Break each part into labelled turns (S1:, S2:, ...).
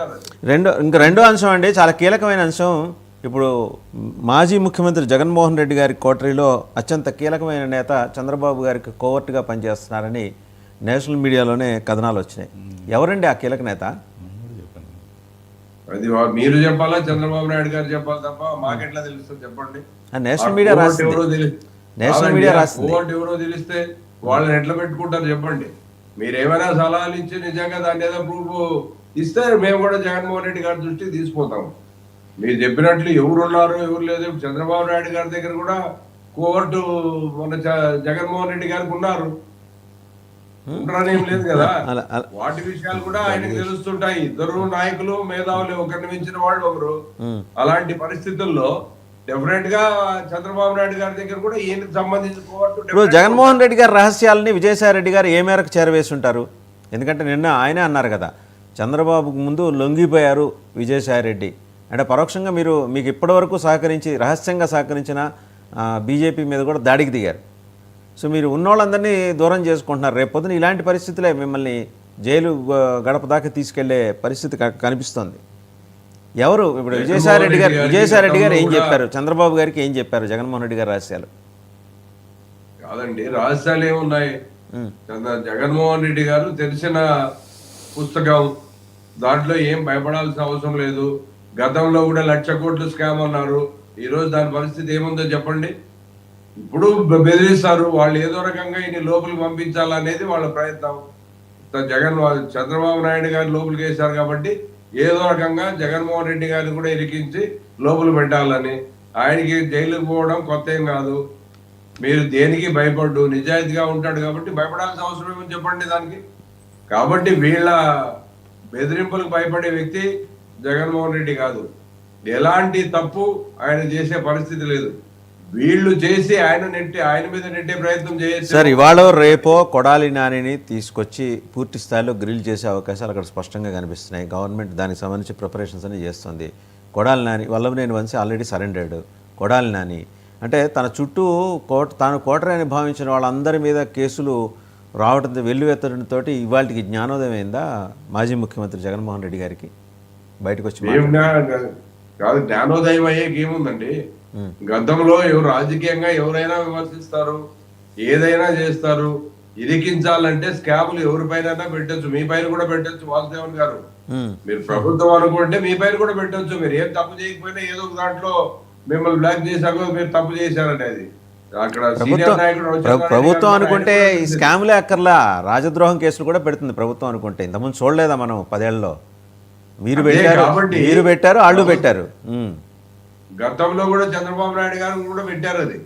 S1: వింటారు.
S2: రెండో అంశం అండి, చాలా కీలకమైన అంశం. ఇప్పుడు మాజీ ముఖ్యమంత్రి జగన్మోహన్ రెడ్డి గారి కోటరీలో అత్యంత కీలకమైన నేత చంద్రబాబు గారికి కోవర్ట్గా పనిచేస్తున్నారని నేషనల్ మీడియాలోనే కథనాలు వచ్చినాయి. ఎవరండి ఆ కీలక నేత?
S1: అది మీరు చెప్పాలా, చంద్రబాబు నాయుడు గారు చెప్పాలి తప్ప మాకెట్లా తెలుస్తుంది చెప్పండి?
S2: నేషనల్ మీడియా రాసింది. నేషనల్ మీడియా రాసింది.
S1: ఎవరో తెలిస్తే వాళ్ళని ఎట్లా పెట్టుకుంటారు చెప్పండి? మీరు ఏమైనా సలహాలు ఇచ్చి నిజంగా దాన్ని ఏదో ప్రూఫ్ ఇస్తే మేము కూడా జగన్మోహన్ రెడ్డి గారి దృష్టికి తీసుకుపోతాం. మీరు చెప్పినట్లు ఎవరున్నారు ఎవరు లేదు. చంద్రబాబు నాయుడు గారి దగ్గర కూడా కోర్టు మన జగన్మోహన్ రెడ్డి గారికి ఉన్నారు, ఉండరనేం లేదు కదా. వాటి విషయాలు కూడా ఆయనకు తెలుస్తుంటాయి. ఇద్దరు నాయకులు మేధావులు, ఒకరిని మించిన వాళ్ళు ఒకరు. అలాంటి పరిస్థితుల్లో డెఫినెట్ గా చంద్రబాబు నాయుడు గారి దగ్గర కూడా ఈయనకు సంబంధించిన కోర్టు.
S2: ఇప్పుడు జగన్మోహన్ రెడ్డి గారి రహస్యాలని విజయసాయి రెడ్డి గారు ఏ మేరకు చేరవేసి ఉంటారు? ఎందుకంటే నిన్న ఆయనే అన్నారు కదా, చంద్రబాబుకు ముందు లొంగిపోయారు విజయసాయి రెడ్డి అంటే పరోక్షంగా మీకు ఇప్పటివరకు సహకరించి రహస్యంగా సహకరించిన బీజేపీ మీద కూడా దాడికి దిగారు. సో మీరు ఉన్నోళ్ళందరినీ దూరం చేసుకుంటున్నారు. రేపొద్దున ఇలాంటి పరిస్థితులే మిమ్మల్ని జైలు గడప దాకా తీసుకెళ్లే పరిస్థితి కనిపిస్తోంది. ఎవరు ఇప్పుడు విజయసాయి రెడ్డి గారు ఏం చెప్పారు? చంద్రబాబు గారికి ఏం చెప్పారు జగన్మోహన్ రెడ్డి గారి రహస్యాలు?
S1: కాదండి, రహస్యాలు ఏమున్నాయి? జగన్మోహన్ రెడ్డి గారు తెలిసిన పుస్తకం, దాంట్లో ఏం భయపడాల్సిన అవసరం లేదు. గతంలో కూడా 1,00,000 కోట్లు స్కామ్ అన్నారు. ఈరోజు దాని పరిస్థితి ఏముందో చెప్పండి? ఇప్పుడు బెదిరిస్తారు వాళ్ళు, ఏదో రకంగా ఈయన లోపలికి పంపించాలనేది వాళ్ళ ప్రయత్నం. చంద్రబాబు నాయుడు గారు లోపలికి వేశారు కాబట్టి ఏదో రకంగా జగన్మోహన్ రెడ్డి గారిని కూడా ఇరికించి లోపలి పెట్టాలని. ఆయనకి జైలుకు పోవడం కొత్త ఏం కాదు. మీరు దేనికి భయపడ్డు, నిజాయితీగా ఉంటాడు కాబట్టి భయపడాల్సిన అవసరం ఏమని చెప్పండి దానికి. కాబట్టి వీళ్ళ బెదిరింపులకు భయపడే వ్యక్తి జగన్మోహన్ రెడ్డి కాదు. ఎలాంటి తప్పు ఆయన చేసే పరిస్థితి లేదు. వీళ్ళు చేసి ఆయన మీద నెట్టే ప్రయత్నం చేయొచ్చు.
S2: సార్, ఇవాళ రేపో కొడాలి నానిని తీసుకొచ్చి పూర్తి స్థాయిలో గ్రిల్ చేసే అవకాశాలు అక్కడ స్పష్టంగా కనిపిస్తున్నాయి. గవర్నమెంట్ దానికి సంబంధించి ప్రిపరేషన్స్ అని చేస్తుంది. Kodali Nani, Vallabhaneni Vamsi already surrendered. కొడాలి నాని అంటే తన చుట్టూ తాను కోటరీ అని భావించిన వాళ్ళందరి మీద కేసులు రావడంతో వెల్లువెత్తడంతో ఇవాళకి జ్ఞానోదయం అయిందా మాజీ ముఖ్యమంత్రి జగన్మోహన్ రెడ్డి గారికి? బయటకు వచ్చి
S1: కాదు, జ్ఞానోదయం అయ్యేకి ఏముందండి? గతంలో రాజకీయంగా ఎవరైనా విమర్శిస్తారు, ఏదైనా చేస్తారు. ఇరికించాలంటే స్కాములు ఎవరిపైన పెట్టచ్చు, మీ పైన కూడా పెట్టచ్చు. వాసుదేవన్ గారు, మీరు ప్రభుత్వం అనుకుంటే మీ పైన కూడా పెట్టచ్చు. మీరు ఏం తప్పు చేయకపోయినా ఏదో ఒక దాంట్లో మిమ్మల్ని బ్లాక్ చేశాక మీరు తప్పు చేశారంటే అది అక్కడ
S2: ప్రభుత్వం అనుకుంటే ఈ స్కాములే అక్కర్లా, రాజద్రోహం కేసులు కూడా పెడుతుంది ప్రభుత్వం అనుకుంటే. ఇంతకుముందు చూడలేదా మనం 10 ఏళ్లలో? మీరు పెట్టారు, వాళ్ళు పెట్టారు.
S1: గతంలో కూడా చంద్రబాబు నాయుడు గారు కూడా పెట్టారు. అది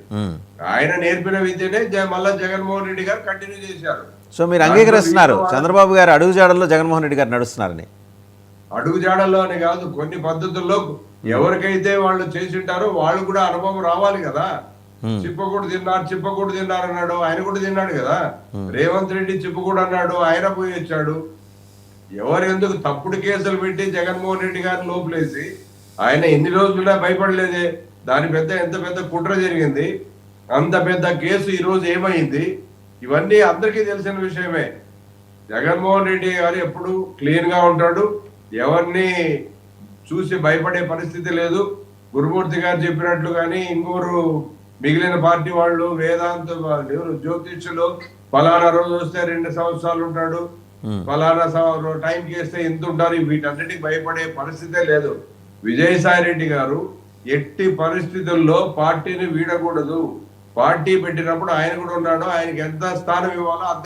S1: ఆయన నేర్పిన విద్యనే మళ్ళా జగన్మోహన్ రెడ్డి గారు కంటిన్యూ చేశారు.
S2: సో మీరు అంగీకరిస్తున్నారు చంద్రబాబు గారు అడుగుజాడల్లో జగన్మోహన్ రెడ్డి గారు నడుస్తున్నారని?
S1: అడుగుజాడల్లో అని కాదు, కొన్ని పద్ధతుల్లో ఎవరికైతే వాళ్ళు చేసి ఉంటారో వాళ్ళు కూడా అనుభవం రావాలి కదా. చిప్పకూడు తిన్నారు అన్నాడు, ఆయన కూడా తిన్నాడు కదా. రేవంత్ రెడ్డి చిప్పకూడు అన్నాడు, ఆయన పోయి వచ్చాడు. ఎవరు ఎందుకు తప్పుడు కేసులు పెట్టి జగన్మోహన్ రెడ్డి గారిని లోపలేసి ఆయన ఎన్ని రోజులుగా భయపడలేదే. ఎంత పెద్ద కుట్ర జరిగింది, అంత పెద్ద కేసు ఈ రోజు ఏమైంది, ఇవన్నీ అందరికీ తెలిసిన విషయమే. జగన్మోహన్ రెడ్డి గారు ఎప్పుడు క్లీన్ గా ఉంటాడు, ఎవరిని చూసి భయపడే పరిస్థితి లేదు. గురుమూర్తి గారు చెప్పినట్లు కానీ ఇంకోరు మిగిలిన పార్టీ వాళ్ళు వేదాంత జ్యోతిష్యులు ఫలానా రోజు వస్తే 2 సంవత్సరాలు ఉంటాడు, ఫలానా టైంకి వేస్తే ఎంత ఉంటారు, వీటన్నిటికి భయపడే పరిస్థితే లేదు. విజయసాయి రెడ్డి గారు ఎట్టి పరిస్థితుల్లో పార్టీని వీడకూడదు. పార్టీ పెట్టినప్పుడు ఆయన కూడా ఉన్నాడు, ఆయనకి ఎంత స్థానం ఇవ్వాలో